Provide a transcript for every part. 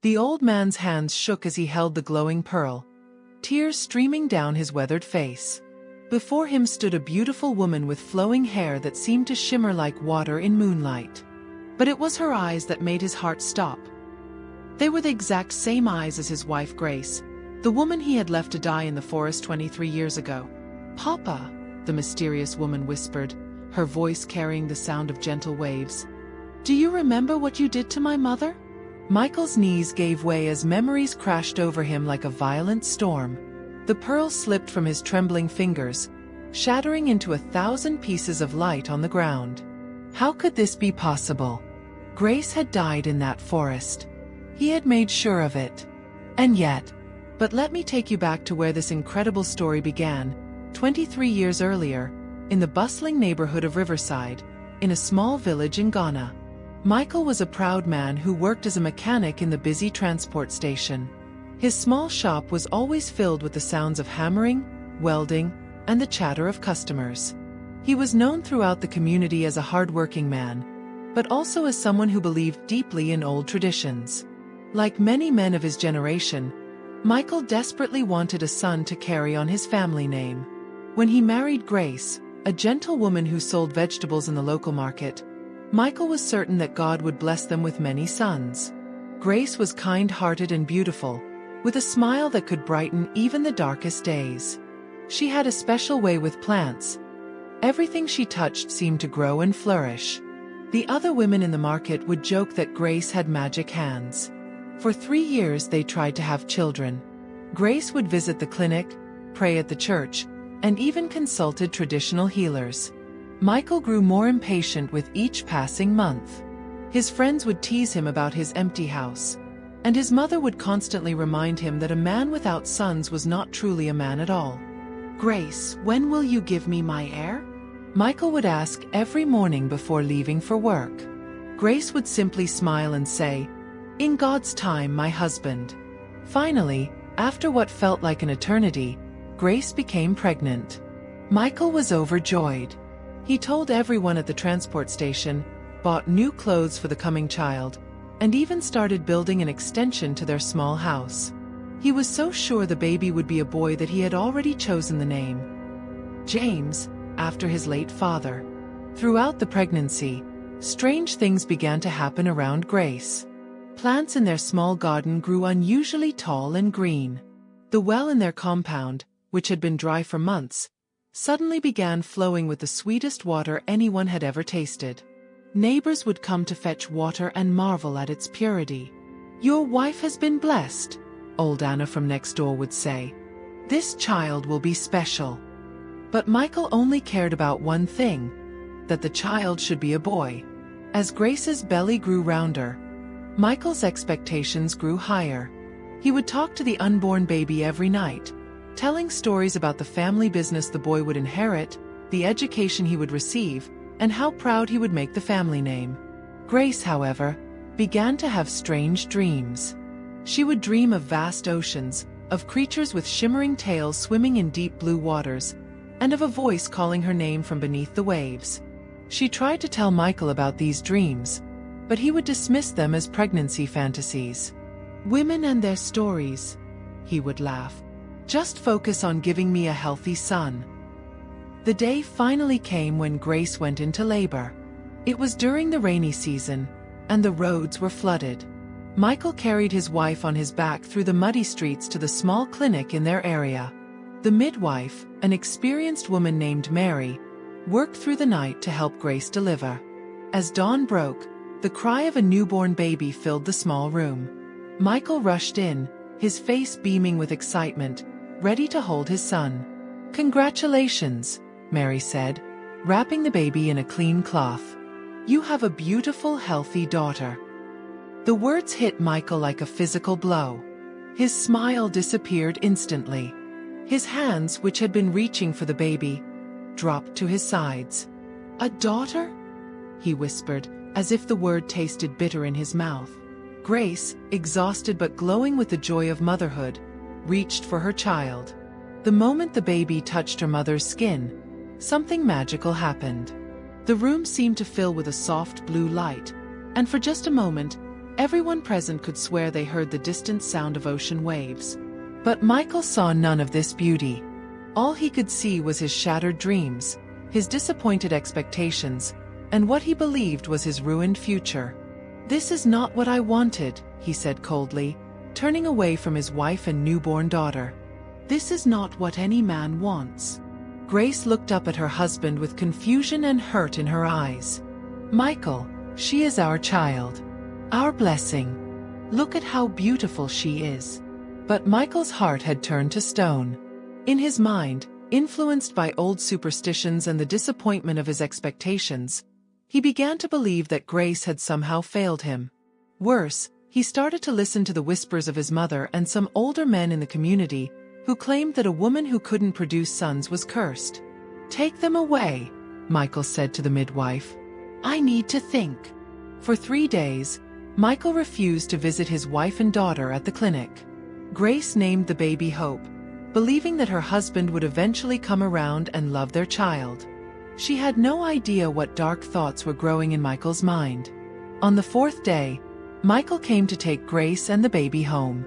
The old man's hands shook as he held the glowing pearl, tears streaming down his weathered face. Before him stood a beautiful woman with flowing hair that seemed to shimmer like water in moonlight. But it was her eyes that made his heart stop. They were the exact same eyes as his wife Grace, the woman he had left to die in the forest 23 years ago. "Papa," the mysterious woman whispered, her voice carrying the sound of gentle waves. "Do you remember what you did to my mother?" Michael's knees gave way as memories crashed over him like a violent storm. The pearl slipped from his trembling fingers, shattering into 1,000 pieces of light on the ground. How could this be possible? Grace had died in that forest. He had made sure of it. And yet, but let me take you back to where this incredible story began, 23 years earlier, in the bustling neighborhood of Riverside, in a small village in Ghana. Michael was a proud man who worked as a mechanic in the busy transport station. His small shop was always filled with the sounds of hammering, welding, and the chatter of customers. He was known throughout the community as a hard-working man, but also as someone who believed deeply in old traditions. Like many men of his generation, Michael desperately wanted a son to carry on his family name. When he married Grace, a gentle woman who sold vegetables in the local market, Michael was certain that God would bless them with many sons. Grace was kind-hearted and beautiful, with a smile that could brighten even the darkest days. She had a special way with plants. Everything she touched seemed to grow and flourish. The other women in the market would joke that Grace had magic hands. For 3 years they tried to have children. Grace would visit the clinic, pray at the church, and even consulted traditional healers. Michael grew more impatient with each passing month. His friends would tease him about his empty house, and his mother would constantly remind him that a man without sons was not truly a man at all. "Grace, when will you give me my heir?" Michael would ask every morning before leaving for work. Grace would simply smile and say, "In God's time, my husband." Finally, after what felt like an eternity, Grace became pregnant. Michael was overjoyed. He told everyone at the transport station, bought new clothes for the coming child, and even started building an extension to their small house. He was so sure the baby would be a boy that he had already chosen the name James, after his late father. Throughout the pregnancy, strange things began to happen around Grace. Plants in their small garden grew unusually tall and green. The well in their compound, which had been dry for months, suddenly began flowing with the sweetest water anyone had ever tasted. Neighbors would come to fetch water and marvel at its purity. "Your wife has been blessed," old Anna from next door would say. "This child will be special." But Michael only cared about one thing, that the child should be a boy. As Grace's belly grew rounder, Michael's expectations grew higher. He would talk to the unborn baby every night, telling stories about the family business the boy would inherit, the education he would receive, and how proud he would make the family name. Grace, however, began to have strange dreams. She would dream of vast oceans, of creatures with shimmering tails swimming in deep blue waters, and of a voice calling her name from beneath the waves. She tried to tell Michael about these dreams, but he would dismiss them as pregnancy fantasies. "Women and their stories," he would laugh. "Just focus on giving me a healthy son." The day finally came when Grace went into labor. It was during the rainy season, and the roads were flooded. Michael carried his wife on his back through the muddy streets to the small clinic in their area. The midwife, an experienced woman named Mary, worked through the night to help Grace deliver. As dawn broke, the cry of a newborn baby filled the small room. Michael rushed in, his face beaming with excitement, ready to hold his son. "Congratulations," Mary said, wrapping the baby in a clean cloth. "You have a beautiful, healthy daughter." The words hit Michael like a physical blow. His smile disappeared instantly. His hands, which had been reaching for the baby, dropped to his sides. "A daughter?" he whispered, as if the word tasted bitter in his mouth. Grace, exhausted but glowing with the joy of motherhood, reached for her child. The moment the baby touched her mother's skin, something magical happened. The room seemed to fill with a soft blue light, and for just a moment, Everyone present could swear they heard the distant sound of ocean waves. But Michael saw none of this beauty. All he could see was his shattered dreams, his disappointed expectations, and what he believed was his ruined future. "This is not what I wanted," he said coldly, turning away from his wife and newborn daughter. "This is not what any man wants." Grace looked up at her husband with confusion and hurt in her eyes. "Michael, she is our child. Our blessing. Look at how beautiful she is." But Michael's heart had turned to stone. In his mind, influenced by old superstitions and the disappointment of his expectations, he began to believe that Grace had somehow failed him. Worse, he started to listen to the whispers of his mother and some older men in the community who claimed that a woman who couldn't produce sons was cursed. "Take them away," Michael said to the midwife. "I need to think." For 3 days, Michael refused to visit his wife and daughter at the clinic. Grace named the baby Hope, believing that her husband would eventually come around and love their child. She had no idea what dark thoughts were growing in Michael's mind. On the 4th day, Michael came to take Grace and the baby home.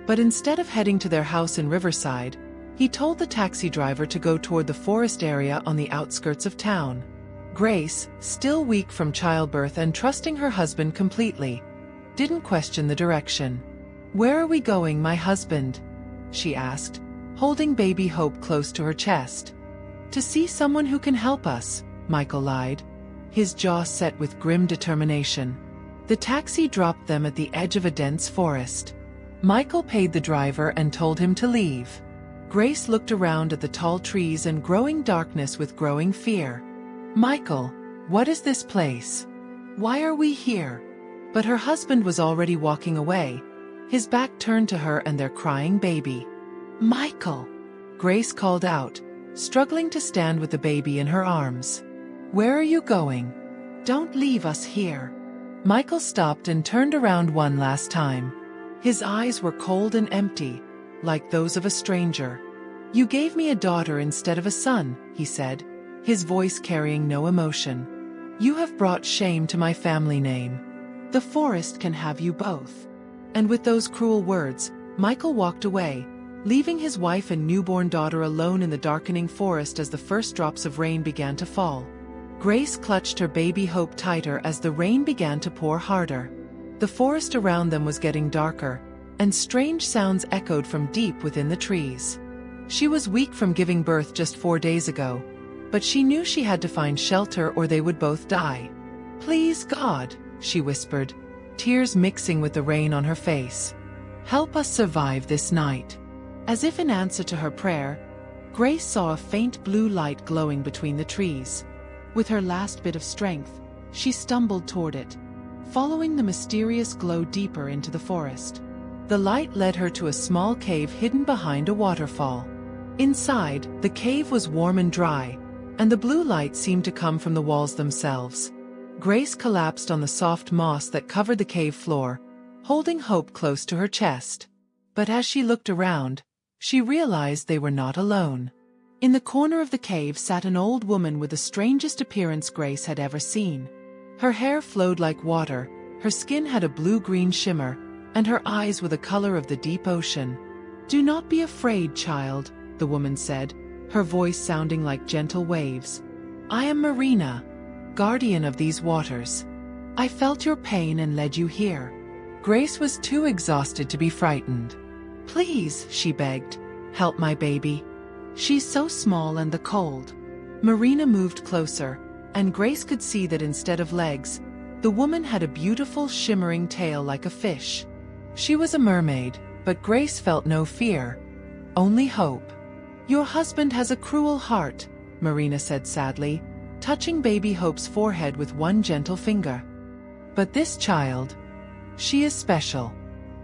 But instead of heading to their house in Riverside, he told the taxi driver to go toward the forest area on the outskirts of town. Grace, still weak from childbirth and trusting her husband completely, didn't question the direction. "Where are we going, my husband?" she asked, holding baby Hope close to her chest. "To see someone who can help us," Michael lied, his jaw set with grim determination. The taxi dropped them at the edge of a dense forest. Michael paid the driver and told him to leave. Grace looked around at the tall trees and growing darkness with growing fear. "Michael, what is this place? Why are we here?" But her husband was already walking away, his back turned to her and their crying baby. "Michael!" Grace called out, struggling to stand with the baby in her arms. "Where are you going? Don't leave us here." Michael stopped and turned around one last time. His eyes were cold and empty, like those of a stranger. "You gave me a daughter instead of a son," he said, his voice carrying no emotion. "You have brought shame to my family name. The forest can have you both." And with those cruel words, Michael walked away, leaving his wife and newborn daughter alone in the darkening forest as the first drops of rain began to fall. Grace clutched her baby Hope tighter as the rain began to pour harder. The forest around them was getting darker, and strange sounds echoed from deep within the trees. She was weak from giving birth just 4 days ago, but she knew she had to find shelter or they would both die. "Please, God," she whispered, tears mixing with the rain on her face. "Help us survive this night." As if in answer to her prayer, Grace saw a faint blue light glowing between the trees. With her last bit of strength, she stumbled toward it, following the mysterious glow deeper into the forest. The light led her to a small cave hidden behind a waterfall. Inside, the cave was warm and dry, and the blue light seemed to come from the walls themselves. Grace collapsed on the soft moss that covered the cave floor, holding Hope close to her chest. But as she looked around, she realized they were not alone. In the corner of the cave sat an old woman with the strangest appearance Grace had ever seen. Her hair flowed like water, her skin had a blue-green shimmer, and her eyes were the color of the deep ocean. "Do not be afraid, child," the woman said, her voice sounding like gentle waves. "I am Marina, guardian of these waters. I felt your pain and led you here." Grace was too exhausted to be frightened. "Please," she begged, "help my baby. She's so small and the cold." Marina moved closer, and Grace could see that instead of legs, the woman had a beautiful shimmering tail like a fish. She was a mermaid, but Grace felt no fear, only hope. "Your husband has a cruel heart," Marina said sadly, touching baby Hope's forehead with one gentle finger. "But this child, she is special.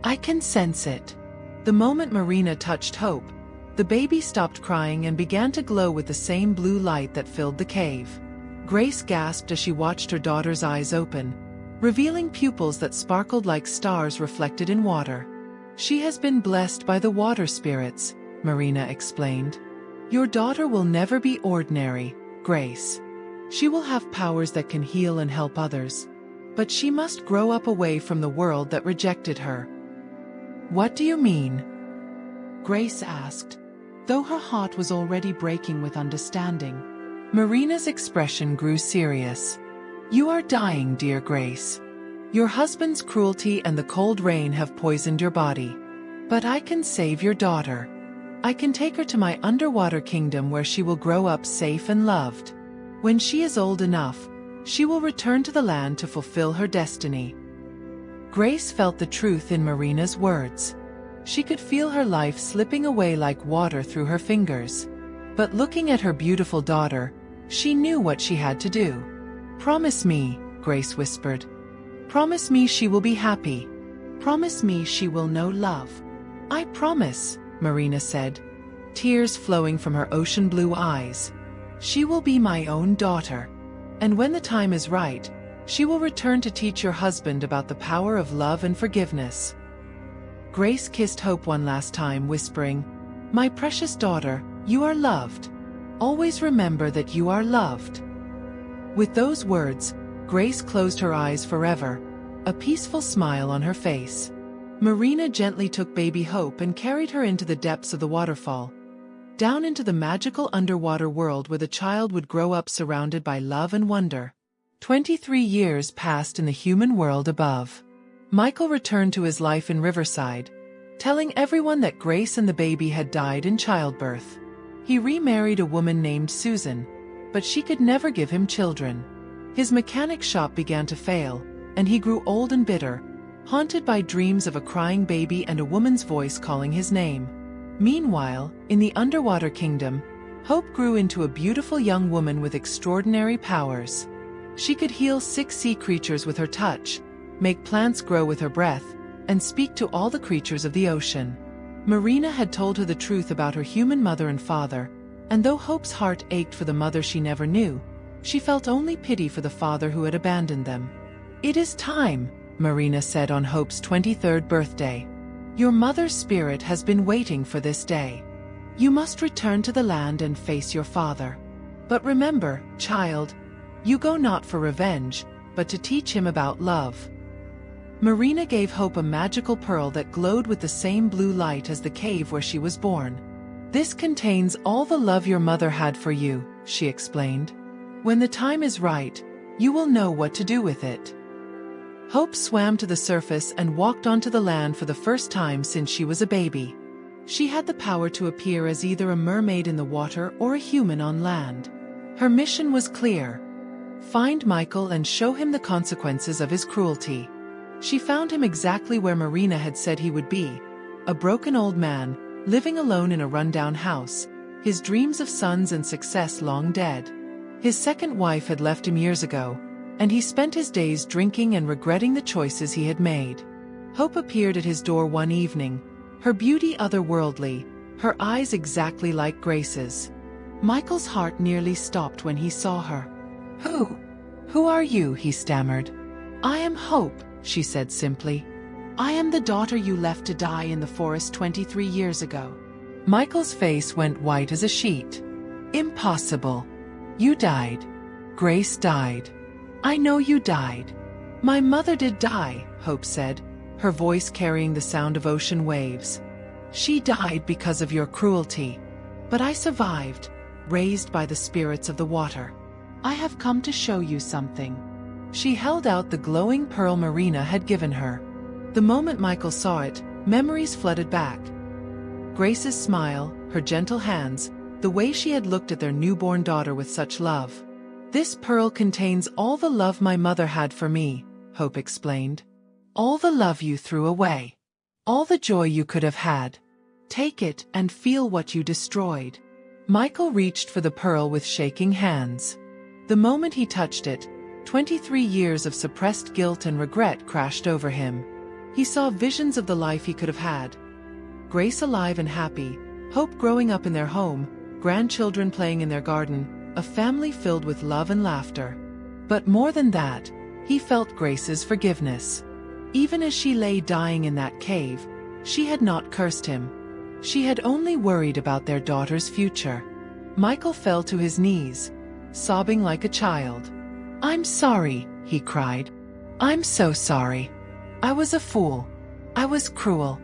I can sense it." The moment Marina touched Hope, the baby stopped crying and began to glow with the same blue light that filled the cave. Grace gasped as she watched her daughter's eyes open, revealing pupils that sparkled like stars reflected in water. "She has been blessed by the water spirits," Marina explained. "Your daughter will never be ordinary, Grace. She will have powers that can heal and help others." But she must grow up away from the world that rejected her. What do you mean? Grace asked, though her heart was already breaking with understanding. Marina's expression grew serious. You are dying, dear Grace. Your husband's cruelty and the cold rain have poisoned your body. But I can save your daughter. I can take her to my underwater kingdom where she will grow up safe and loved. When she is old enough, she will return to the land to fulfill her destiny. Grace felt the truth in Marina's words. She could feel her life slipping away like water through her fingers. But looking at her beautiful daughter, she knew what she had to do. Promise me, Grace whispered. Promise me she will be happy. Promise me she will know love. I promise, Marina said, tears flowing from her ocean blue eyes. She will be my own daughter. And when the time is right, she will return to teach your husband about the power of love and forgiveness. Grace kissed Hope one last time, whispering, My precious daughter, you are loved. Always remember that you are loved. With those words, Grace closed her eyes forever, a peaceful smile on her face. Marina gently took baby Hope and carried her into the depths of the waterfall, down into the magical underwater world where the child would grow up surrounded by love and wonder. 23 years passed in the human world above. Michael returned to his life in Riverside, telling everyone that Grace and the baby had died in childbirth. He remarried a woman named Susan, but she could never give him children. His mechanic shop began to fail, and he grew old and bitter, haunted by dreams of a crying baby and a woman's voice calling his name. Meanwhile, in the underwater kingdom, Hope grew into a beautiful young woman with extraordinary powers. She could heal sick sea creatures with her touch, make plants grow with her breath, and speak to all the creatures of the ocean. Marina had told her the truth about her human mother and father, and though Hope's heart ached for the mother she never knew, she felt only pity for the father who had abandoned them. It is time, Marina said on Hope's 23rd birthday. Your mother's spirit has been waiting for this day. You must return to the land and face your father. But remember, child, you go not for revenge, but to teach him about love. Marina gave Hope a magical pearl that glowed with the same blue light as the cave where she was born. This contains all the love your mother had for you, she explained. When the time is right, you will know what to do with it. Hope swam to the surface and walked onto the land for the first time since she was a baby. She had the power to appear as either a mermaid in the water or a human on land. Her mission was clear. Find Michael and show him the consequences of his cruelty. She found him exactly where Marina had said he would be, a broken old man, living alone in a rundown house, his dreams of sons and success long dead. His second wife had left him years ago, and he spent his days drinking and regretting the choices he had made. Hope appeared at his door one evening, her beauty otherworldly, her eyes exactly like Grace's. Michael's heart nearly stopped when he saw her. Who are you? He stammered. I am Hope, she said simply. I am the daughter you left to die in the forest 23 years ago. Michael's face went white as a sheet. Impossible. You died. Grace died. I know you died. My mother did die, Hope said, her voice carrying the sound of ocean waves. She died because of your cruelty. But I survived, raised by the spirits of the water. I have come to show you something. She held out the glowing pearl Marina had given her. The moment Michael saw it, memories flooded back. Grace's smile, her gentle hands, the way she had looked at their newborn daughter with such love. This pearl contains all the love my mother had for me, Hope explained. All the love you threw away. All the joy you could have had. Take it and feel what you destroyed. Michael reached for the pearl with shaking hands. The moment he touched it, 23 years of suppressed guilt and regret crashed over him. He saw visions of the life he could have had. Grace alive and happy, Hope growing up in their home, grandchildren playing in their garden, a family filled with love and laughter. But more than that, he felt Grace's forgiveness. Even as she lay dying in that cave, she had not cursed him. She had only worried about their daughter's future. Michael fell to his knees, sobbing like a child. I'm sorry, he cried. I'm so sorry. I was a fool. I was cruel.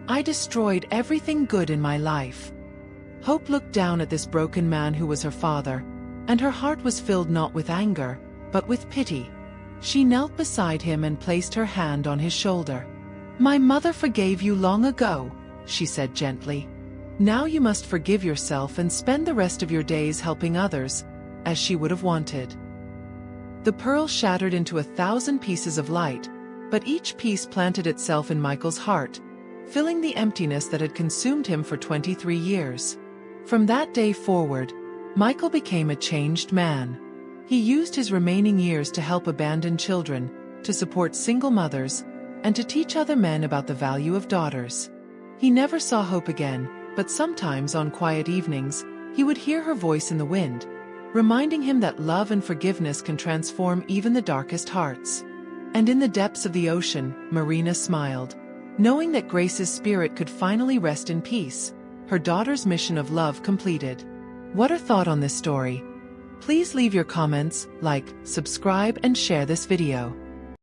I destroyed everything good in my life. Hope looked down at this broken man who was her father, and her heart was filled not with anger, but with pity. She knelt beside him and placed her hand on his shoulder. My mother forgave you long ago, she said gently. Now you must forgive yourself and spend the rest of your days helping others, as she would have wanted. The pearl shattered into 1,000 pieces of light, but each piece planted itself in Michael's heart, filling the emptiness that had consumed him for 23 years. From that day forward, Michael became a changed man. He used his remaining years to help abandoned children, to support single mothers, and to teach other men about the value of daughters. He never saw Hope again, but sometimes on quiet evenings, he would hear her voice in the wind, reminding him that love and forgiveness can transform even the darkest hearts. And in the depths of the ocean, Marina smiled, knowing that Grace's spirit could finally rest in peace, her daughter's mission of love completed. What a thought on this story! Please leave your comments, like, subscribe, and share this video.